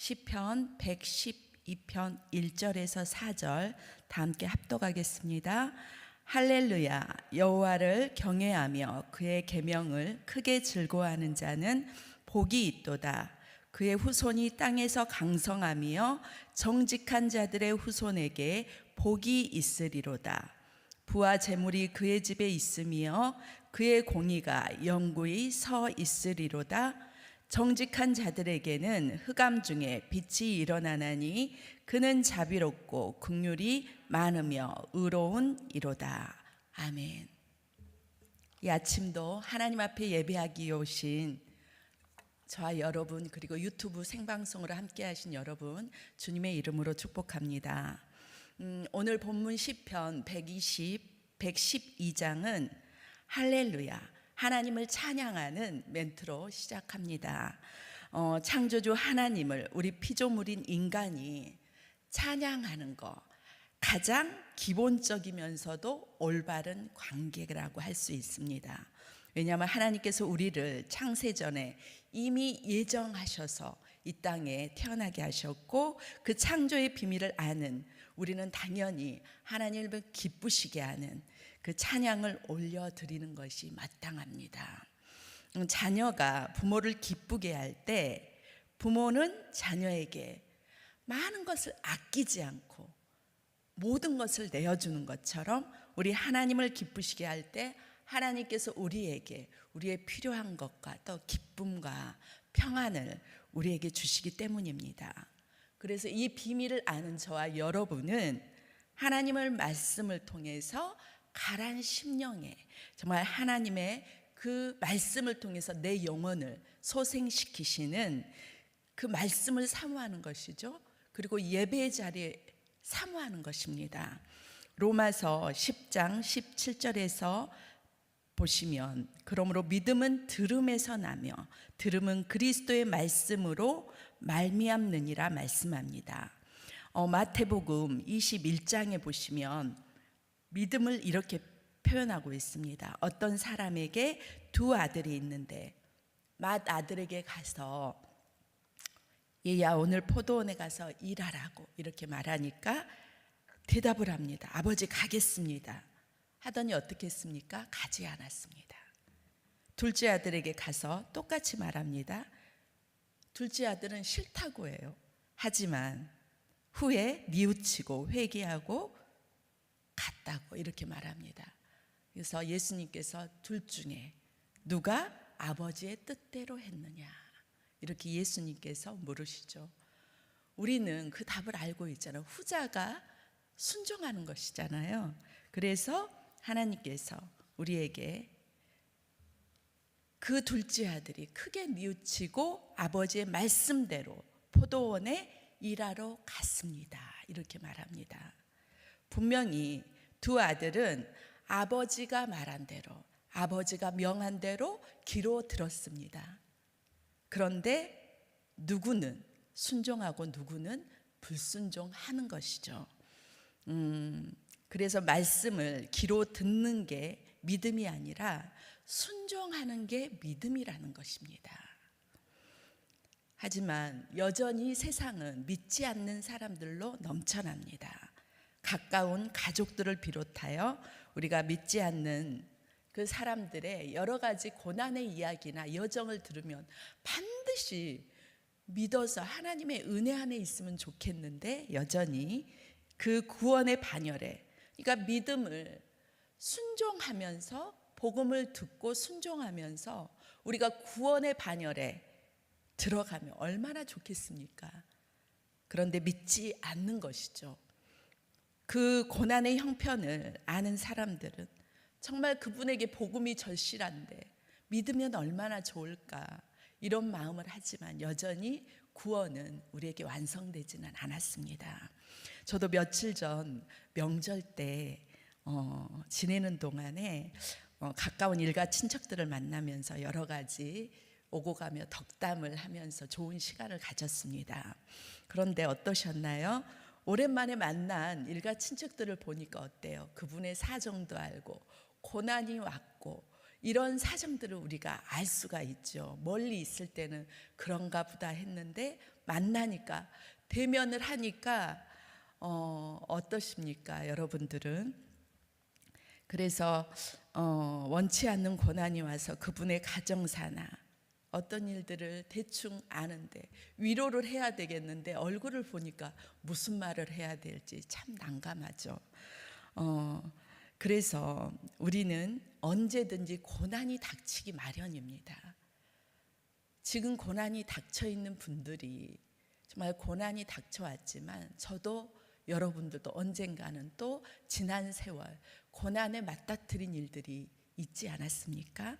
시편 112편 1절에서 4절 다 함께 합독하겠습니다. 할렐루야. 여호와를 경외하며 그의 계명을 크게 즐거워하는 자는 복이 있도다. 그의 후손이 땅에서 강성하며 정직한 자들의 후손에게 복이 있으리로다. 부와 재물이 그의 집에 있으며 그의 공의가 영구히 서 있으리로다. 정직한 자들에게는 흑암 중에 빛이 일어나나니 그는 자비롭고 긍휼이 많으며 의로운 이로다. 아멘. 이 아침도 하나님 앞에 예배하기 오신 저와 여러분, 그리고 유튜브 생방송으로 함께 하신 여러분, 주님의 이름으로 축복합니다. 오늘 본문 시편 112장은 할렐루야, 하나님을 찬양하는 멘트로 시작합니다. 창조주 하나님을 우리 피조물인 인간이 찬양하는 거, 가장 기본적이면서도 올바른 관계라고 할 수 있습니다. 왜냐하면 하나님께서 우리를 창세전에 이미 예정하셔서 이 땅에 태어나게 하셨고, 그 창조의 비밀을 아는 우리는 당연히 하나님을 기쁘시게 하는 그 찬양을 올려드리는 것이 마땅합니다. 자녀가 부모를 기쁘게 할 때 부모는 자녀에게 많은 것을 아끼지 않고 모든 것을 내어주는 것처럼, 우리 하나님을 기쁘시게 할 때 하나님께서 우리에게 우리의 필요한 것과 또 기쁨과 평안을 우리에게 주시기 때문입니다. 그래서 이 비밀을 아는 저와 여러분은 하나님의 말씀을 통해서 가란 심령에 정말 하나님의 그 말씀을 통해서 내 영혼을 소생시키시는 그 말씀을 사모하는 것이죠. 그리고 예배의 자리에 사모하는 것입니다. 로마서 10장 17절에서 보시면, 그러므로 믿음은 들음에서 나며 들음은 그리스도의 말씀으로 말미암느니라 말씀합니다. 마태복음 21장에 보시면 믿음을 이렇게 표현하고 있습니다. 어떤 사람에게 두 아들이 있는데 맏아들에게 가서 얘야 오늘 포도원에 가서 일하라고 이렇게 말하니까 대답을 합니다. 아버지 가겠습니다 하더니 어떻게 했습니까? 가지 않았습니다. 둘째 아들에게 가서 똑같이 말합니다. 둘째 아들은 싫다고 해요. 하지만 후에 뉘우치고 회개하고 갔다고 이렇게 말합니다. 그래서 예수님께서 둘 중에 누가 아버지의 뜻대로 했느냐, 이렇게 예수님께서 물으시죠. 우리는 그 답을 알고 있잖아요. 후자가 순종하는 것이잖아요. 그래서 하나님께서 우리에게 그 둘째 아들이 크게 뉘우치고 아버지의 말씀대로 포도원에 일하러 갔습니다, 이렇게 말합니다. 분명히 두 아들은 아버지가 말한 대로, 아버지가 명한 대로 귀로 들었습니다. 그런데 누구는 순종하고 누구는 불순종하는 것이죠. 그래서 말씀을 귀로 듣는 게 믿음이 아니라 순종하는 게 믿음이라는 것입니다. 하지만 여전히 세상은 믿지 않는 사람들로 넘쳐납니다. 가까운 가족들을 비롯하여 우리가 믿지 않는 그 사람들의 여러 가지 고난의 이야기나 여정을 들으면 반드시 믿어서 하나님의 은혜 안에 있으면 좋겠는데, 여전히 그 구원의 반열에, 그러니까 믿음을 순종하면서 복음을 듣고 순종하면서 우리가 구원의 반열에 들어가면 얼마나 좋겠습니까? 그런데 믿지 않는 것이죠. 그 고난의 형편을 아는 사람들은 정말 그분에게 복음이 절실한데 믿으면 얼마나 좋을까, 이런 마음을 하지만 여전히 구원은 우리에게 완성되지는 않았습니다. 저도 며칠 전 명절 때 지내는 동안에 가까운 일가 친척들을 만나면서 여러 가지 오고 가며 덕담을 하면서 좋은 시간을 가졌습니다. 그런데 어떠셨나요? 오랜만에 만난 일가 친척들을 보니까 어때요? 그분의 사정도 알고 고난이 왔고 이런 사정들을 우리가 알 수가 있죠. 멀리 있을 때는 그런가 보다 했는데 만나니까, 대면을 하니까 어떠십니까, 여러분들은? 그래서 원치 않는 고난이 와서 그분의 가정사나 어떤 일들을 대충 아는데 위로를 해야 되겠는데 얼굴을 보니까 무슨 말을 해야 될지 참 난감하죠. 그래서 우리는 언제든지 고난이 닥치기 마련입니다. 지금 고난이 닥쳐 있는 분들이 정말 고난이 닥쳐왔지만 저도 여러분들도 언젠가는 또 지난 세월 고난에 맞닥뜨린 일들이 있지 않았습니까?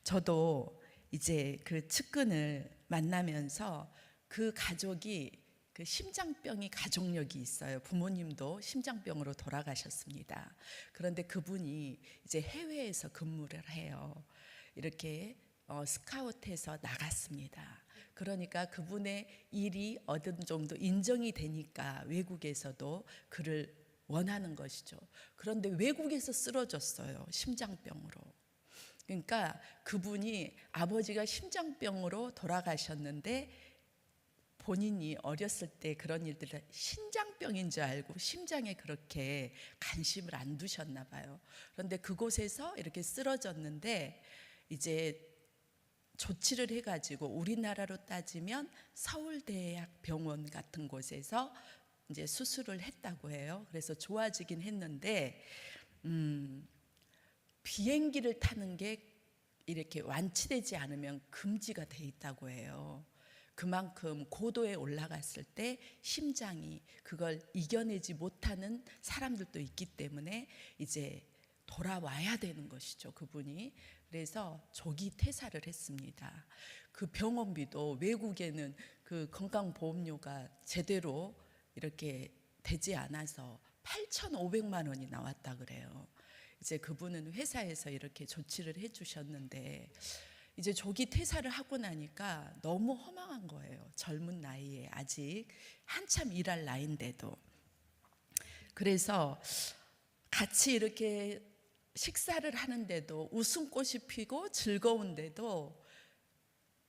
저도 이제 그 측근을 만나면서 그 가족이 그 심장병이 가족력이 있어요. 부모님도 심장병으로 돌아가셨습니다. 그런데 그분이 이제 해외에서 근무를 해요. 이렇게 스카우트해서 나갔습니다. 그러니까 그분의 일이 어느 정도 인정이 되니까 외국에서도 그를 원하는 것이죠. 그런데 외국에서 쓰러졌어요. 심장병으로. 그러니까 그분이 아버지가 심장병으로 돌아가셨는데 본인이 어렸을 때 그런 일들을 심장병인 줄 알고 심장에 그렇게 관심을 안 두셨나 봐요. 그런데 그곳에서 이렇게 쓰러졌는데 이제 조치를 해가지고 우리나라로 따지면 서울대학병원 같은 곳에서 이제 수술을 했다고 해요. 그래서 좋아지긴 했는데 비행기를 타는 게 이렇게 완치되지 않으면 금지가 돼 있다고 해요. 그만큼 고도에 올라갔을 때 심장이 그걸 이겨내지 못하는 사람들도 있기 때문에 이제 돌아와야 되는 것이죠, 그분이. 그래서 조기 퇴사를 했습니다. 그 병원비도 외국에는 그 건강보험료가 제대로 이렇게 되지 않아서 8,500만 원이 나왔다 그래요. 이제 그분은 회사에서 이렇게 조치를 해주셨는데 이제 조기 퇴사를 하고 나니까 너무 허망한 거예요. 젊은 나이에 아직 한참 일할 나이인데도. 그래서 같이 이렇게 식사를 하는데도 웃음꽃이 피고 즐거운데도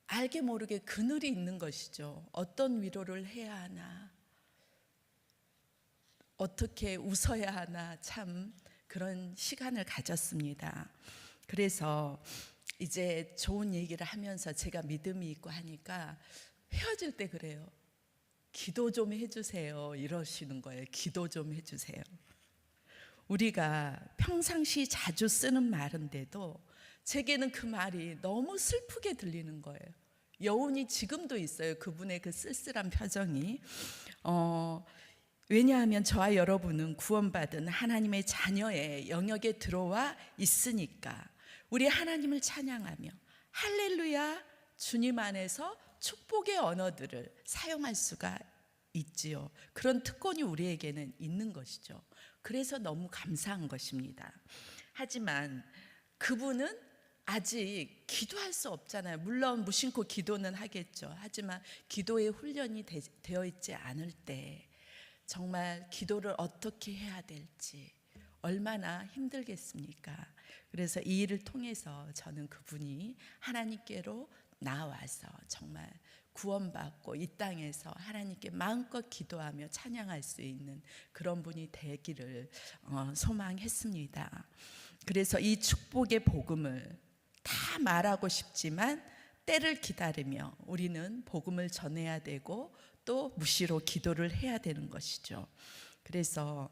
알게 모르게 그늘이 있는 것이죠. 어떤 위로를 해야 하나, 어떻게 웃어야 하나, 참 그런 시간을 가졌습니다. 그래서 이제 좋은 얘기를 하면서 제가 믿음이 있고 하니까 헤어질 때 그래요. 기도 좀 해주세요 이러시는 거예요. 기도 좀 해주세요. 우리가 평상시 자주 쓰는 말인데도 제게는 그 말이 너무 슬프게 들리는 거예요. 여운이 지금도 있어요. 그분의 그 쓸쓸한 표정이. 왜냐하면 저와 여러분은 구원받은 하나님의 자녀의 영역에 들어와 있으니까 우리 하나님을 찬양하며 할렐루야 주님 안에서 축복의 언어들을 사용할 수가 있지요. 그런 특권이 우리에게는 있는 것이죠. 그래서 너무 감사한 것입니다. 하지만 그분은 아직 기도할 수 없잖아요. 물론 무심코 기도는 하겠죠. 하지만 기도의 훈련이 되어 있지 않을 때 정말 기도를 어떻게 해야 될지 얼마나 힘들겠습니까? 그래서 이 일을 통해서 저는 그분이 하나님께로 나와서 정말 구원받고 이 땅에서 하나님께 마음껏 기도하며 찬양할 수 있는 그런 분이 되기를 소망했습니다. 그래서 이 축복의 복음을 다 말하고 싶지만 때를 기다리며 우리는 복음을 전해야 되고 또 무시로 기도를 해야 되는 것이죠. 그래서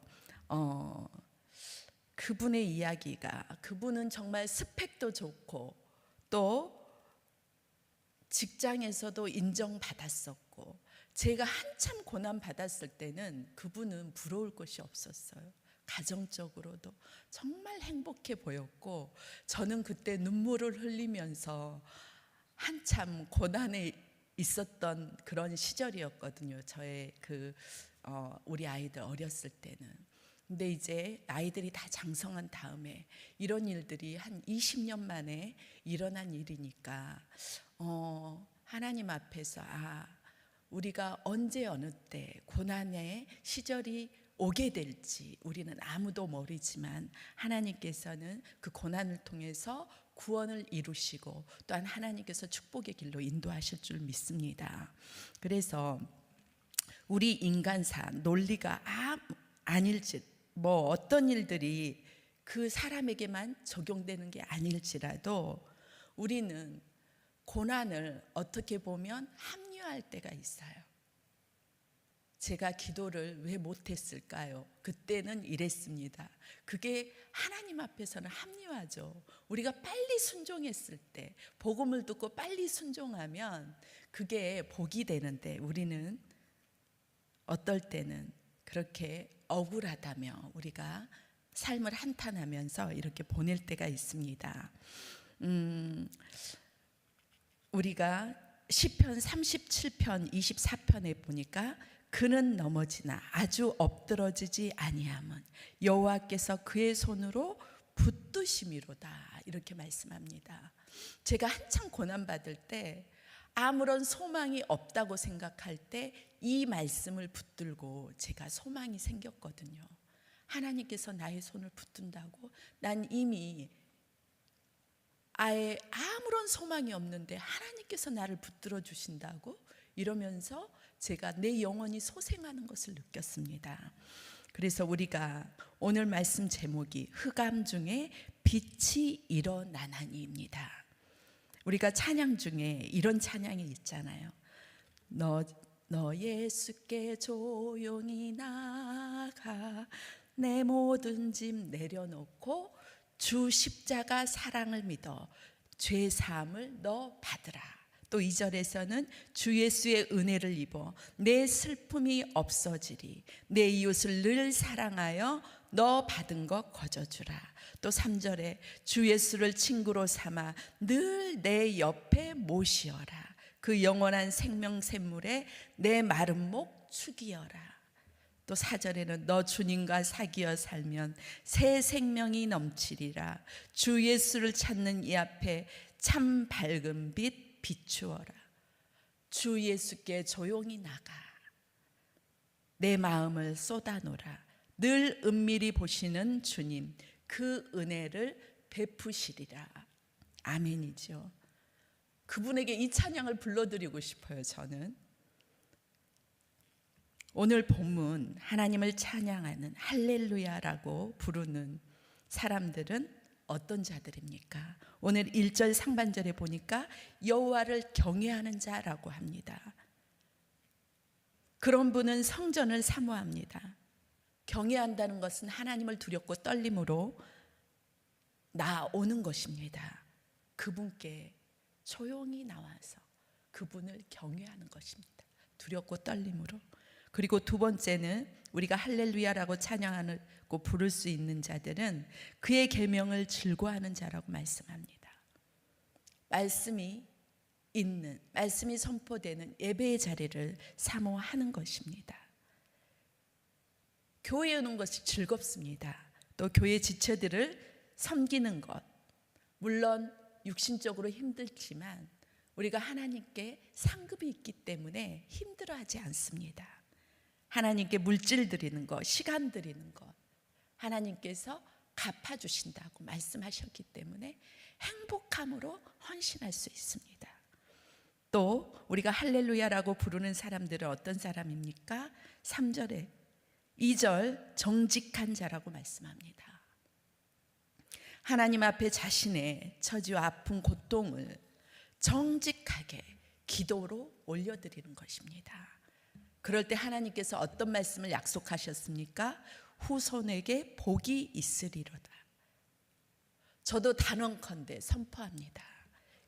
그분의 이야기가, 그분은 정말 스펙도 좋고 또 직장에서도 인정받았었고 제가 한참 고난 받았을 때는 그분은 부러울 것이 없었어요. 가정적으로도 정말 행복해 보였고 저는 그때 눈물을 흘리면서 한참 고난에 있었던 그런 시절이었거든요. 저의 우리 아이들 어렸을 때는. 근데 이제 아이들이 다 장성한 다음에 이런 일들이 한 20년 만에 일어난 일이니까 하나님 앞에서 우리가 언제 어느 때 고난의 시절이 오게 될지 우리는 아무도 모르지만 하나님께서는 그 고난을 통해서 구원을 이루시고 또한 하나님께서 축복의 길로 인도하실 줄 믿습니다. 그래서 우리 인간사 논리가 아닐지 뭐 어떤 일들이 그 사람에게만 적용되는 게 아닐지라도 우리는 고난을 어떻게 보면 합리화할 때가 있어요. 제가 기도를 왜 못했을까요? 그때는 이랬습니다. 그게 하나님 앞에서는 합리화죠. 우리가 빨리 순종했을 때, 복음을 듣고 빨리 순종하면 그게 복이 되는데 우리는 어떨 때는 그렇게 억울하다며 우리가 삶을 한탄하면서 이렇게 보낼 때가 있습니다. 우리가 시편 37편 24편에 보니까 그는 넘어지나 아주 엎드러지지 아니함은 여호와께서 그의 손으로 붙드심이로다, 이렇게 말씀합니다. 제가 한참 고난받을 때 아무런 소망이 없다고 생각할 때 이 말씀을 붙들고 제가 소망이 생겼거든요. 하나님께서 나의 손을 붙든다고, 난 이미 아예 아무런 소망이 없는데 하나님께서 나를 붙들어 주신다고, 이러면서 제가 내 영혼이 소생하는 것을 느꼈습니다. 그래서 우리가 오늘 말씀 제목이 흑암 중에 빛이 일어나나니입니다. 우리가 찬양 중에 이런 찬양이 있잖아요. 너 예수께 조용히 나가 내 모든 짐 내려놓고 주 십자가 사랑을 믿어 죄 사함을 너 받으라. 또 2절에서는 주 예수의 은혜를 입어 내 슬픔이 없어지리. 내 이웃을 늘 사랑하여 너 받은 것 거저주라. 또 3절에 주 예수를 친구로 삼아 늘 내 옆에 모시어라. 그 영원한 생명 샘물에 내 마른 목 축이어라. 또 4절에는 너 주님과 사귀어 살면 새 생명이 넘치리라. 주 예수를 찾는 이 앞에 참 밝은 빛 비추어라. 주 예수께 조용히 나가 내 마음을 쏟아놓으라. 늘 은밀히 보시는 주님, 그 은혜를 베푸시리라. 아멘이죠. 그분에게 이 찬양을 불러드리고 싶어요. 저는 오늘 본문 하나님을 찬양하는 할렐루야라고 부르는 사람들은 어떤 자들입니까? 오늘 1절 상반절에 보니까 여호와를 경외하는 자라고 합니다. 그런 분은 성전을 사모합니다. 경외한다는 것은 하나님을 두렵고 떨림으로 나오는 것입니다. 그분께 조용히 나와서 그분을 경외하는 것입니다. 두렵고 떨림으로. 그리고 두 번째는 우리가 할렐루야라고 찬양하고 부를 수 있는 자들은 그의 계명을 즐거워하는 자라고 말씀합니다. 말씀이 있는, 말씀이 선포되는 예배의 자리를 사모하는 것입니다. 교회에 오는 것이 즐겁습니다. 또 교회 지체들을 섬기는 것, 물론 육신적으로 힘들지만 우리가 하나님께 상급이 있기 때문에 힘들어하지 않습니다. 하나님께 물질 드리는 것, 시간 드리는 것, 하나님께서 갚아주신다고 말씀하셨기 때문에 행복함으로 헌신할 수 있습니다. 또 우리가 할렐루야라고 부르는 사람들은 어떤 사람입니까? 3절에 2절 정직한 자라고 말씀합니다. 하나님 앞에 자신의 처지와 아픈 고통을 정직하게 기도로 올려드리는 것입니다. 그럴 때 하나님께서 어떤 말씀을 약속하셨습니까? 후손에게 복이 있으리로다. 저도 단언컨대 선포합니다.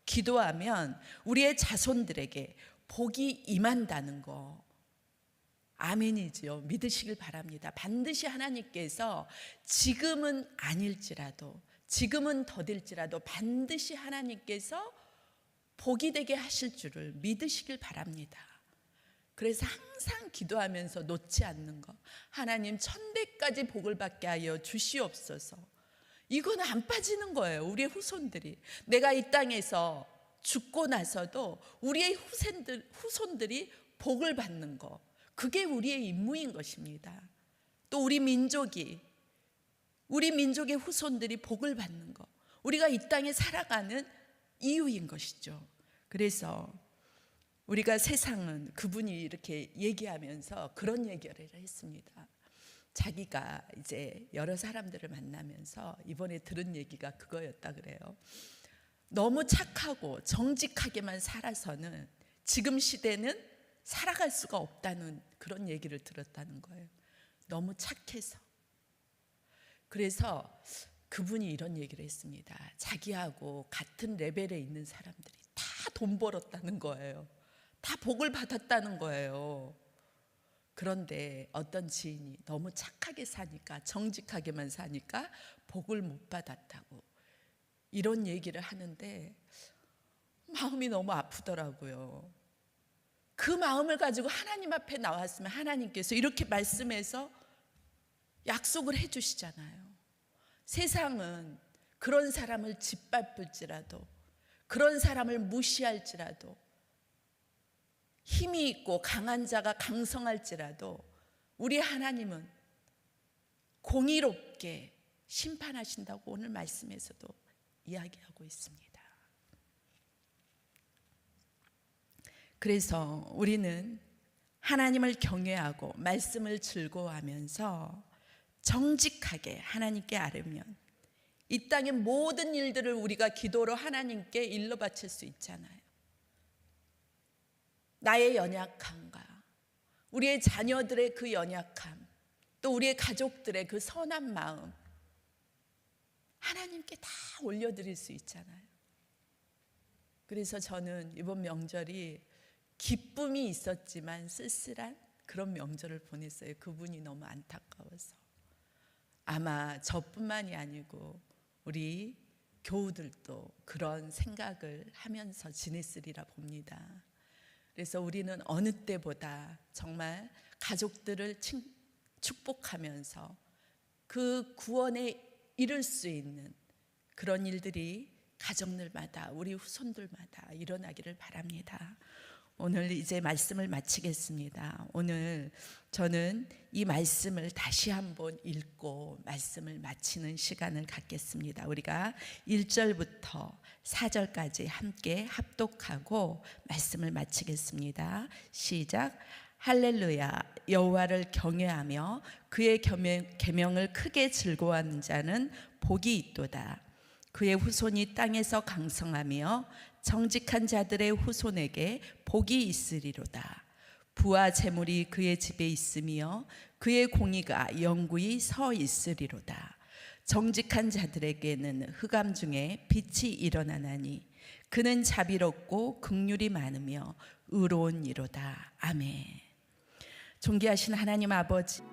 기도하면 우리의 자손들에게 복이 임한다는 거 아멘이지요. 믿으시길 바랍니다. 반드시 하나님께서 지금은 아닐지라도, 지금은 더딜지라도 반드시 하나님께서 복이 되게 하실 줄을 믿으시길 바랍니다. 그래서 항상 기도하면서 놓지 않는 것, 하나님 1000배까지 복을 받게 하여 주시옵소서. 이건 안 빠지는 거예요. 우리의 후손들이, 내가 이 땅에서 죽고 나서도 우리의 후손들이 복을 받는 것, 그게 우리의 임무인 것입니다. 또 우리 민족의 후손들이 복을 받는 것, 우리가 이 땅에 살아가는 이유인 것이죠. 그래서 우리가 세상은 그분이 이렇게 얘기하면서 그런 얘기를 했습니다. 자기가 이제 여러 사람들을 만나면서 이번에 들은 얘기가 그거였다 그래요. 너무 착하고 정직하게만 살아서는 지금 시대는 살아갈 수가 없다는 그런 얘기를 들었다는 거예요. 너무 착해서. 그래서 그분이 이런 얘기를 했습니다. 자기하고 같은 레벨에 있는 사람들이 다 돈 벌었다는 거예요. 다 복을 받았다는 거예요. 그런데 어떤 지인이 너무 착하게 사니까, 정직하게만 사니까 복을 못 받았다고 이런 얘기를 하는데 마음이 너무 아프더라고요. 그 마음을 가지고 하나님 앞에 나왔으면 하나님께서 이렇게 말씀해서 약속을 해주시잖아요. 세상은 그런 사람을 짓밟을지라도, 그런 사람을 무시할지라도, 힘이 있고 강한 자가 강성할지라도 우리 하나님은 공의롭게 심판하신다고 오늘 말씀에서도 이야기하고 있습니다. 그래서 우리는 하나님을 경외하고 말씀을 즐거워하면서 정직하게 하나님께 아뢰면 이 땅의 모든 일들을 우리가 기도로 하나님께 일러 바칠 수 있잖아요. 나의 연약함과 우리의 자녀들의 그 연약함, 또 우리의 가족들의 그 선한 마음 하나님께 다 올려드릴 수 있잖아요. 그래서 저는 이번 명절이 기쁨이 있었지만 쓸쓸한 그런 명절을 보냈어요. 그분이 너무 안타까워서. 아마 저뿐만이 아니고 우리 교우들도 그런 생각을 하면서 지냈으리라 봅니다. 그래서 우리는 어느 때보다 정말 가족들을 축복하면서 그 구원에 이를 수 있는 그런 일들이 가정들마다, 우리 후손들마다 일어나기를 바랍니다. 오늘 이제 말씀을 마치겠습니다. 오늘 저는 이 말씀을 다시 한번 읽고 말씀을 마치는 시간을 갖겠습니다. 우리가 1절부터 4절까지 함께 합독하고 말씀을 마치겠습니다. 시작. 할렐루야. 여호와를 경외하며 그의 계명을 크게 즐거워하는 자는 복이 있도다. 그의 후손이 땅에서 강성하며 정직한 자들의 후손에게 복이 있으리로다. 부와 재물이 그의 집에 있으며 그의 공의가 영구히 서 있으리로다. 정직한 자들에게는 흑암 중에 빛이 일어나나니 그는 자비롭고 긍휼이 많으며 의로운 이로다. 아멘. 존귀하신 하나님 아버지,